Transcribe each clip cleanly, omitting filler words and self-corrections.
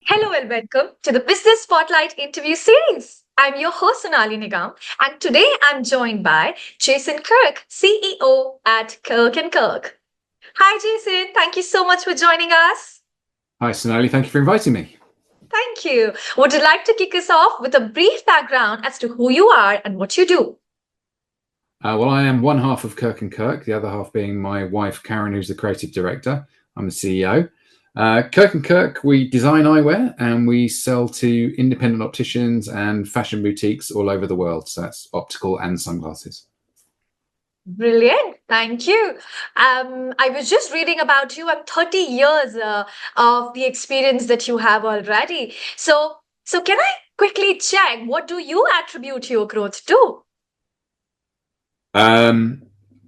Hello and welcome to the Business Spotlight interview series. I'm your host Sonali Nigam, and today I'm joined by Jason Kirk, CEO at Kirk and Kirk. Hi, Jason. Thank you so much for joining us. Hi, Sonali. Thank you for inviting me. Thank you. Would you like to kick us off with a brief background as to who you are and what you do? Well, I am one half of Kirk and Kirk, the other half being my wife, Karen, who's the creative director. I'm the CEO. Kirk and Kirk, we design eyewear and we sell to independent opticians and fashion boutiques all over the world. So that's optical and sunglasses. Brilliant. Thank you. I was just reading about you and 30 years of the experience that you have already. So can I quickly check what do you attribute your growth to?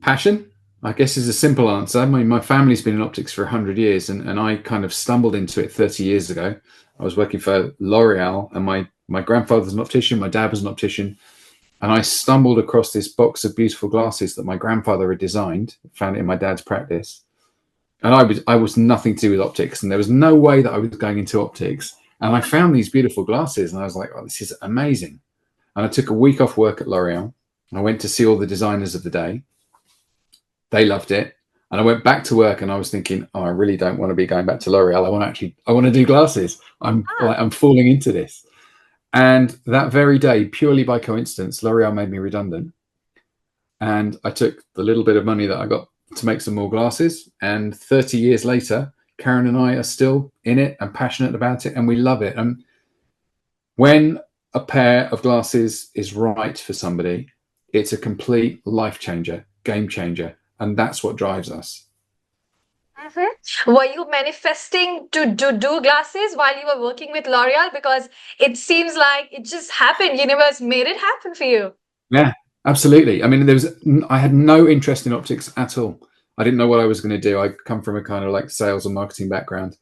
Passion, I guess, is a simple answer. I mean, my family's been in optics for 100 years and I kind of stumbled into it 30 years ago. I was working for L'Oreal and my grandfather was an optician, my dad was an optician. And I stumbled across this box of beautiful glasses that my grandfather had designed, found it in my dad's practice. And I was nothing to do with optics, and there was no way that I was going into optics. And I found these beautiful glasses, and I was like, "Oh, this is amazing!" And I took a week off work at L'Oreal. And I went to see all the designers of the day. They loved it, and I went back to work, and I was thinking, "Oh, I really don't want to be going back to L'Oreal. I want to do glasses. Ah, I'm falling into this." And that very day, purely by coincidence, L'Oreal made me redundant. And I took the little bit of money that I got to make some more glasses. And 30 years later, Karen and I are still in it and passionate about it, and we love it. And when a pair of glasses is right for somebody, it's a complete life changer, game changer. And that's what drives us. mhm. Were you manifesting to do glasses while you were working with L'Oreal? Because it seems like it just happened. Universe made it happen for you. Yeah, absolutely. I mean, I had no interest in optics at all. I didn't know what I was going to do. I come from a kind of like sales and marketing background.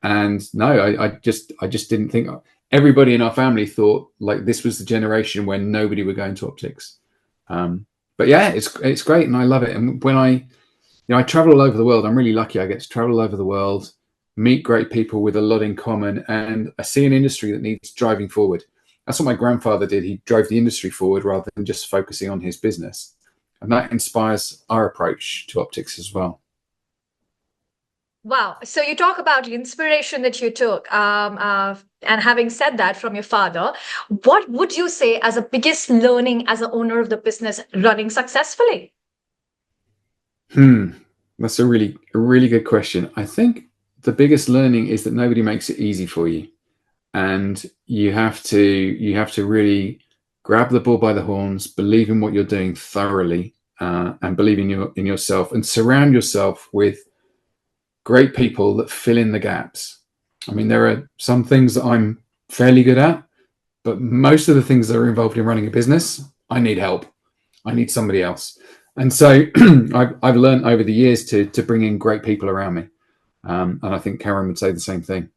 And no, I just didn't think. Everybody in our family thought like this was the generation when nobody would go into optics. But yeah, it's great and I love it. And when I travel all over the world. I'm really lucky. I get to travel all over the world, meet great people with a lot in common, and I see an industry that needs driving forward. That's what my grandfather did. He drove the industry forward rather than just focusing on his business, and that inspires our approach to optics as well. Wow. So you talk about the inspiration that you took, and having said that from your father, what would you say as a biggest learning as an owner of the business running successfully? Hmm, that's a really good question. I think the biggest learning is that nobody makes it easy for you, and you have to really grab the bull by the horns, believe in what you're doing thoroughly, and believe in yourself, and surround yourself with great people that fill in the gaps. I mean, there are some things that I'm fairly good at, but most of the things that are involved in running a business, I need help. I need somebody else. And so I've learned over the years to bring in great people around me. And I think Karen would say the same thing.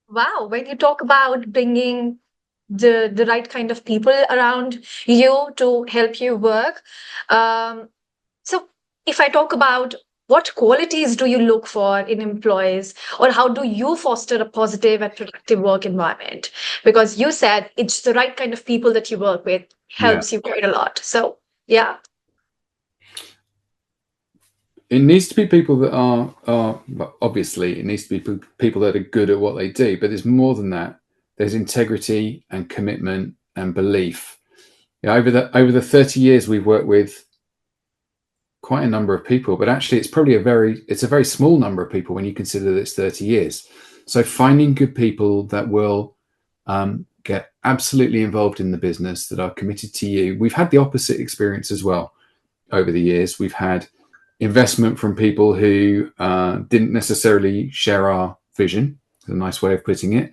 Wow. When you talk about bringing the right kind of people around you to help you work, um, so if I talk about what qualities do you look for in employees, or how do you foster a positive and productive work environment? Because you said it's the right kind of people that you work with Yeah. helps you quite a lot. So, yeah. It needs to be people that are well, obviously it needs to be people that are good at what they do, but there's more than that. There's integrity and commitment and belief. Yeah, over the 30 years we've worked with quite a number of people, but actually it's a very small number of people when you consider that it's 30 years. So finding good people that will get absolutely involved in the business, that are committed to you. We've had the opposite experience as well over the years. We've had investment from people who didn't necessarily share our vision. It's a nice way of putting it.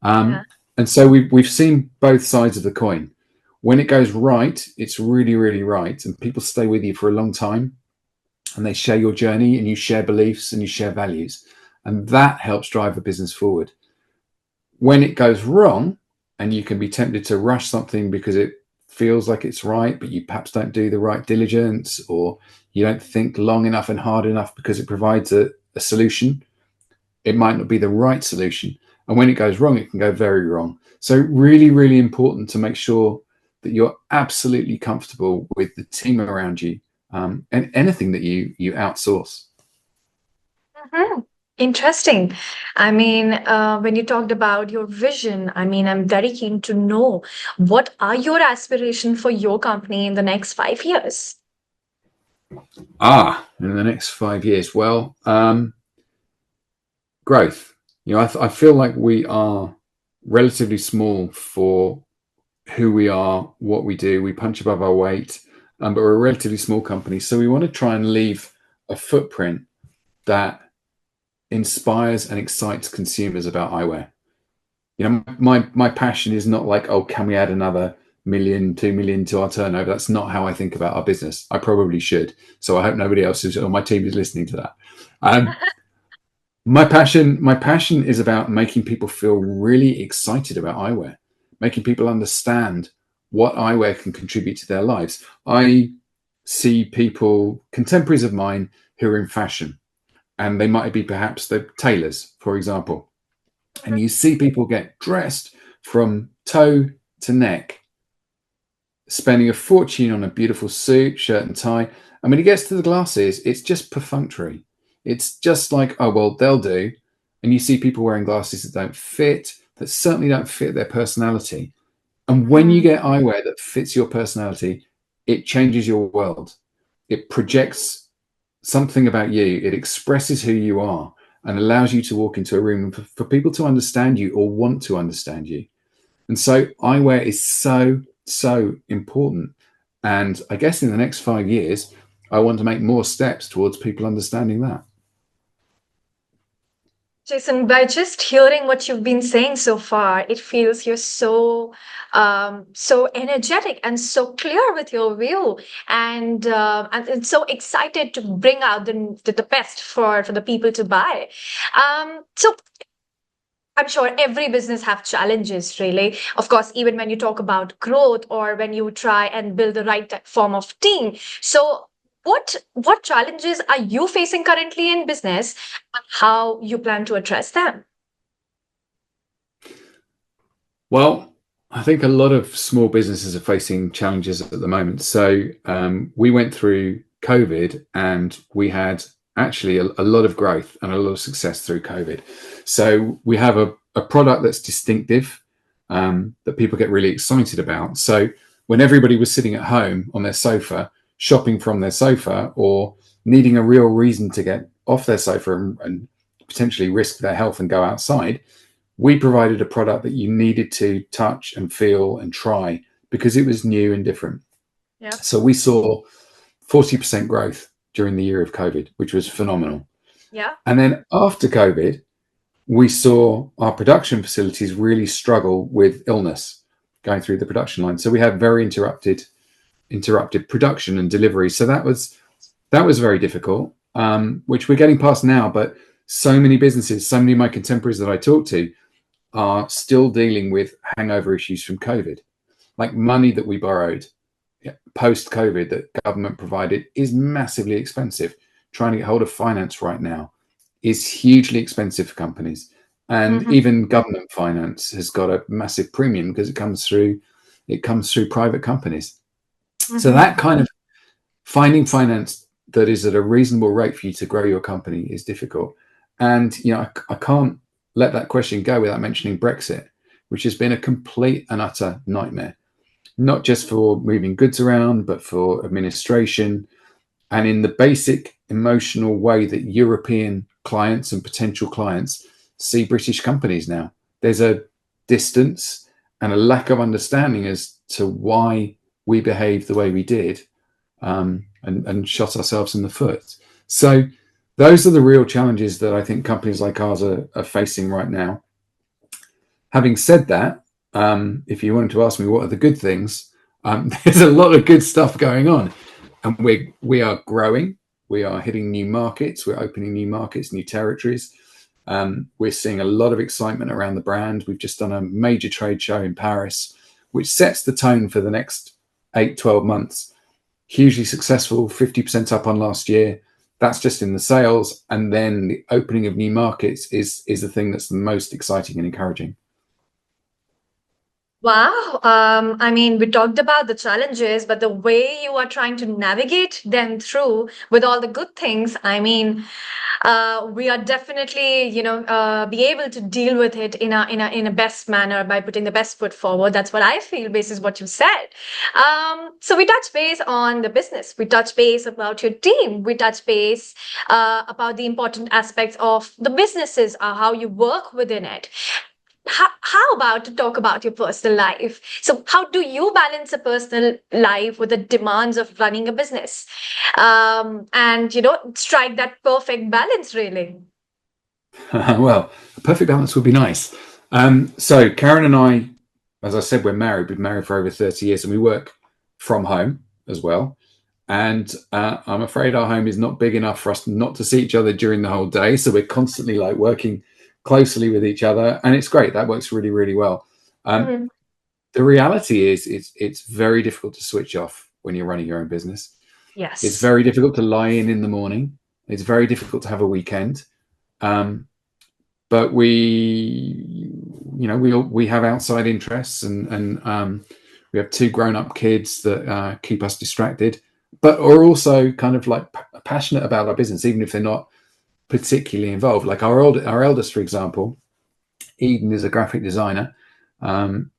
Yeah. Um, and so we've seen both sides of the coin. When it goes right, it's really, really right, and people stay with you for a long time, and they share your journey, and you share beliefs, and you share values, and that helps drive the business forward. When it goes wrong, and you can be tempted to rush something because it feels like it's right, but you perhaps don't do the right diligence, or you don't think long enough and hard enough because it provides a solution. It might not be the right solution. And when it goes wrong, it can go very wrong. So really, really important to make sure that you're absolutely comfortable with the team around you, and anything that you outsource. Mhm. Interesting. I mean, when you talked about your vision, I mean, I'm very keen to know what are your aspirations for your company in the next 5 years? In the next 5 years, well, growth. I feel like we are relatively small for who we are, what we do. We punch above our weight, but we're a relatively small company. So we want to try and leave a footprint that inspires and excites consumers about eyewear. My passion is not like, oh, can we add another million, 2 million to our turnover? That's not how I think about our business. I probably should. So I hope nobody else is on my team is listening to that. Um, my passion is about making people feel really excited about eyewear, making people understand what eyewear can contribute to their lives. I see people, contemporaries of mine, who are in fashion, and they might be perhaps the tailors, for example. And you see people get dressed from toe to neck, spending a fortune on a beautiful suit, shirt, and tie. And when it gets to the glasses, it's just perfunctory. It's just like, oh, well, they'll do. And you see people wearing glasses that don't fit, that certainly don't fit their personality. And when you Mhm. get eyewear that fits your personality, it changes your world. It projects something about you, it expresses who you are and allows you to walk into a room for people to understand you or want to understand you. And so eyewear is so, so important. And I guess in the next 5 years, I want to make more steps towards people understanding that. Jason, by just hearing what you've been saying so far, it feels you're so energetic and so clear with your view, and so excited to bring out the best for the people to buy. So I'm sure every business have challenges, really. Of course, even when you talk about growth or when you try and build the right form of team. So, what challenges are you facing currently in business, and how you plan to address them? Well, I think a lot of small businesses are facing challenges at the moment. So we went through COVID and we had actually a lot of growth and a lot of success through COVID. So we have a product that's distinctive, that people get really excited about. So when everybody was sitting at home on their sofa, shopping from their sofa, or needing a real reason to get off their sofa and potentially risk their health and go outside, we provided a product that you needed to touch and feel and try because it was new and different. Yep. So we saw 40% growth during the year of COVID, which was phenomenal. Yeah. And then after COVID, we saw our production facilities really struggle with illness going through the production line. So we had very interrupted production and delivery. So that was very difficult, which we're getting past now. But so many businesses, so many of my contemporaries that I talk to are still dealing with hangover issues from COVID. Like money that we borrowed post COVID that government provided is massively expensive. Trying to get hold of finance right now is hugely expensive for companies. And Hmm. even government finance has got a massive premium because it comes through private companies. So Hmm. that kind of finding finance that is at a reasonable rate for you to grow your company is difficult. And I can't let that question go without mentioning Brexit, which has been a complete and utter nightmare, not just for moving goods around, but for administration and in the basic emotional way that European clients and potential clients see British companies now. There's a distance and a lack of understanding as to why we behaved the way we did, and shot ourselves in the foot. So those are the real challenges that I think companies like ours are facing right now. Having said that, if you wanted to ask me what are the good things, there's a lot of good stuff going on, and we are growing. We are hitting new markets. We're opening new markets, new territories. We're seeing a lot of excitement around the brand. We've just done a major trade show in Paris, which sets the tone for the next 8, 12 months. Hugely successful, 50% up on last year. That's just in the sales, and then the opening of new markets is the thing that's the most exciting and encouraging. Wow. I mean, we talked about the challenges, but the way you are trying to navigate them through with all the good things, I mean, we are definitely, be able to deal with it in a best manner by putting the best foot forward. That's what I feel, based is what you said. So we touch base on the business. We touch base about your team. We touch base about the important aspects of the businesses, how you work within it. How about to talk about your personal life? So, how do you balance a personal life with the demands of running a business? And, strike that perfect balance, really. Well, a perfect balance would be nice. So Karen and I, as I said, we're married. We've been married for over 30 years, and we work from home as well. And I'm afraid our home is not big enough for us not to see each other during the whole day. So we're constantly like working closely with each other, and it's great. That works really, really well. Um, Mhm. the reality is, it's very difficult to switch off when you're running your own business. It's Yes. very difficult to lie in the morning. It's very difficult to have a weekend. Um, but we have outside interests, and we have two grown-up kids that keep us distracted, but are also kind of like passionate about our business, even if they're not particularly involved. Like our eldest, for example, Eden, is a graphic designer.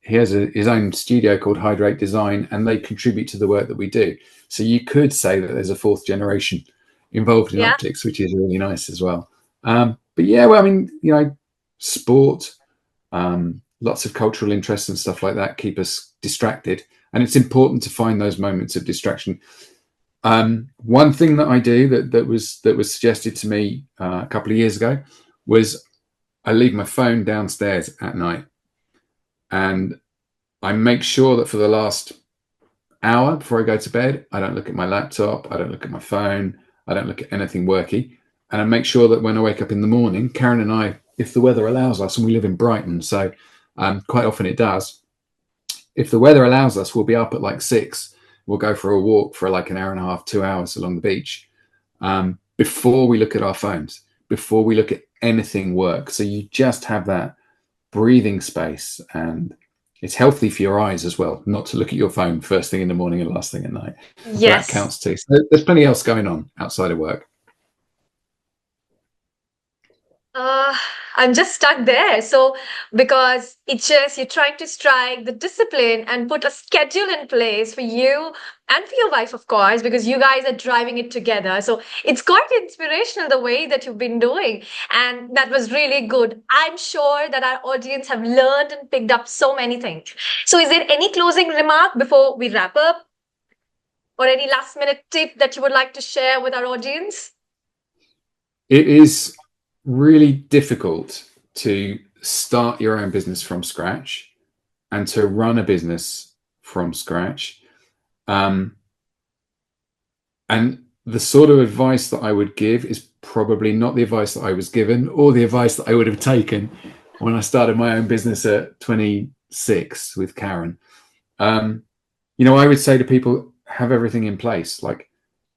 He has his own studio called Hydrate Design, and they contribute to the work that we do. So you could say that there's a fourth generation involved in Yeah. optics, which is really nice as well. But yeah, well, I mean, sport, lots of cultural interests and stuff like that keep us distracted, and it's important to find those moments of distraction. One thing that I do that was suggested to me a couple of years ago was I leave my phone downstairs at night, and I make sure that for the last hour before I go to bed, I don't look at my laptop, I don't look at my phone, I don't look at anything worky. And I make sure that when I wake up in the morning, Karen and I, if the weather allows us, and we live in Brighton, so quite often it does, if the weather allows us, we'll be up at like 6. We'll go for a walk for like an hour and a half, 2 hours along the beach before we look at our phones, before we look at anything work. So you just have that breathing space, and it's healthy for your eyes as well, not to look at your phone first thing in the morning and last thing at night. So that Yes. counts too. So there's plenty else going on outside of work. Uh, I'm just stuck there. So, because it's just you're trying to strike the discipline and put a schedule in place for you and for your wife, of course, because you guys are driving it together. So, it's quite inspirational the way that you've been doing. And that was really good. I'm sure that our audience have learned and picked up so many things. So, is there any closing remark before we wrap up, or any last minute tip that you would like to share with our audience? It is really difficult to start your own business from scratch and to run a business from scratch. Um, and the sort of advice that I would give is probably not the advice that I was given or the advice that I would have taken when I started my own business at 26 with Karen. Um, I would say to people, have everything in place. Like,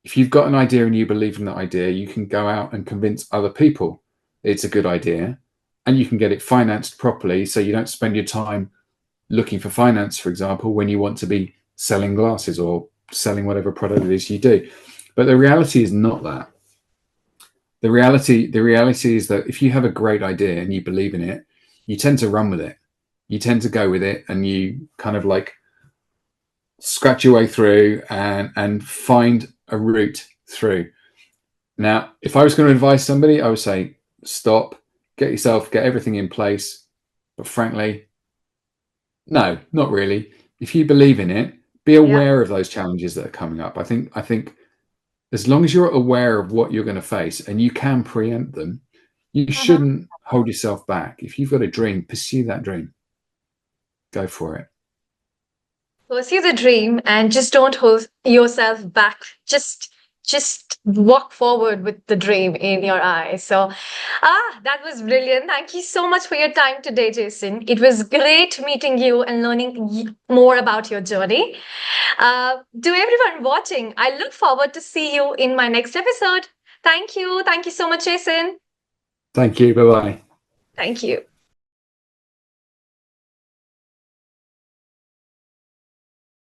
if you've got an idea and you believe in that idea, you can go out and convince other people it's a good idea, and you can get it financed properly so you don't spend your time looking for finance, for example, when you want to be selling glasses or selling whatever product it is you do. But the reality is not that. The reality is that if you have a great idea and you believe in it, you tend to run with it. You tend to go with it, and you kind of like scratch your way through and find a route through. Now, if I was going to advise somebody, I would say stop, get everything in place. But frankly, no, not really. If you believe in it, be Yeah. aware of those challenges that are coming up. I think as long as you're aware of what you're going to face and you can preempt them, you Uh-huh. shouldn't hold yourself back. If you've got a dream, pursue that dream. Go for it. Pursue the dream and just don't hold yourself back. Just walk forward with the dream in your eyes. So that was brilliant. Thank you so much for your time today, Jason. It was great meeting you and learning more about your journey. To everyone watching, I look forward to see you in my next episode. Thank you. Thank you so much, Jason. Thank you. Bye bye. Thank you.